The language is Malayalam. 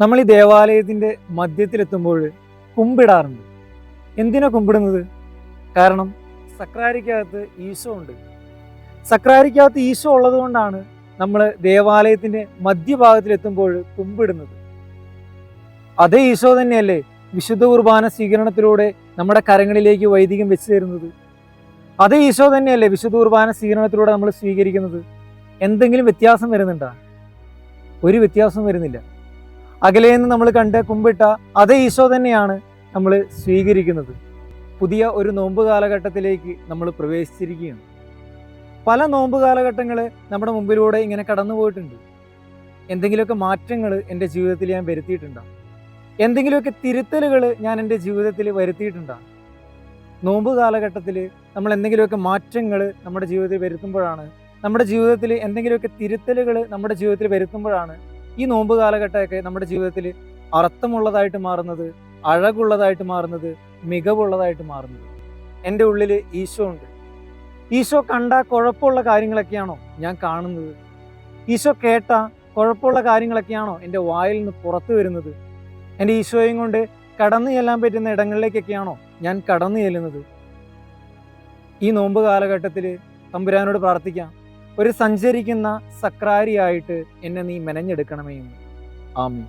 നമ്മൾ ഈ ദേവാലയത്തിൻ്റെ മധ്യത്തിലെത്തുമ്പോൾ കുമ്പിടാറുണ്ട്. എന്തിനാ കുമ്പിടുന്നത്? കാരണം സക്രാരിക്കകത്ത് ഈശോ ഉണ്ട്. സക്രാരിക്കകത്ത് ഈശോ ഉള്ളത് കൊണ്ടാണ് നമ്മൾ ദേവാലയത്തിൻ്റെ മധ്യഭാഗത്തിലെത്തുമ്പോൾ കുമ്പിടുന്നത്. അതേ ഈശോ തന്നെയല്ലേ വിശുദ്ധ കുർബാന സ്വീകരണത്തിലൂടെ നമ്മുടെ കരങ്ങളിലേക്ക് വൈദികം വെച്ച് തരുന്നത്? അതേ ഈശോ തന്നെയല്ലേ വിശുദ്ധ കുർബാന സ്വീകരണത്തിലൂടെ നമ്മൾ സ്വീകരിക്കുന്നത്? എന്തെങ്കിലും വ്യത്യാസം വരുന്നുണ്ടോ? ഒരു വ്യത്യാസവും വരുന്നില്ല. അകലേന്ന് നമ്മൾ കണ്ട് കുമ്പിട്ട അതേ ഈശോ തന്നെയാണ് നമ്മൾ സ്വീകരിക്കുന്നത്. പുതിയ ഒരു നോമ്പ് കാലഘട്ടത്തിലേക്ക് നമ്മൾ പ്രവേശിച്ചിരിക്കുകയാണ്. പല നോമ്പ് കാലഘട്ടങ്ങൾ നമ്മുടെ മുമ്പിലൂടെ ഇങ്ങനെ കടന്നു പോയിട്ടുണ്ട്. എന്തെങ്കിലുമൊക്കെ മാറ്റങ്ങൾ എൻ്റെ ജീവിതത്തിൽ ഞാൻ വരുത്തിയിട്ടുണ്ടാകും. എന്തെങ്കിലുമൊക്കെ തിരുത്തലുകൾ ഞാൻ എൻ്റെ ജീവിതത്തിൽ വരുത്തിയിട്ടുണ്ടാകും. നോമ്പ് കാലഘട്ടത്തിൽ നമ്മൾ എന്തെങ്കിലുമൊക്കെ മാറ്റങ്ങൾ നമ്മുടെ ജീവിതത്തിൽ വരുത്തുമ്പോഴാണ്, നമ്മുടെ ജീവിതത്തിൽ എന്തെങ്കിലുമൊക്കെ തിരുത്തലുകൾ നമ്മുടെ ജീവിതത്തിൽ വരുത്തുമ്പോഴാണ് ഈ നോമ്പ് കാലഘട്ടമൊക്കെ നമ്മുടെ ജീവിതത്തിൽ അർത്ഥമുള്ളതായിട്ട് മാറുന്നത്, അഴകുള്ളതായിട്ട് മാറുന്നത്, മികവുള്ളതായിട്ട് മാറുന്നത്. എൻ്റെ ഉള്ളിൽ ഈശോ ഉണ്ട്. ഈശോ കണ്ട കുഴപ്പമുള്ള കാര്യങ്ങളൊക്കെയാണോ ഞാൻ കാണുന്നത്? ഈശോ കേട്ട കുഴപ്പമുള്ള കാര്യങ്ങളൊക്കെയാണോ എൻ്റെ വായിൽ നിന്ന് പുറത്തു വരുന്നത്? എൻ്റെ ഈശോയും കൊണ്ട് കടന്നു ചെല്ലാൻ പറ്റുന്ന ഇടങ്ങളിലേക്കൊക്കെയാണോ ഞാൻ കടന്നു ചെല്ലുന്നത്? ഈ നോമ്പ് കാലഘട്ടത്തിൽ തമ്പുരാനോട് പ്രാർത്ഥിക്കാം, ഒരു സഞ്ചരിക്കുന്ന സക്രാരിയായിട്ട് എന്നെ നീ മെനഞ്ഞെടുക്കണമേ എന്ന്. ആമീൻ.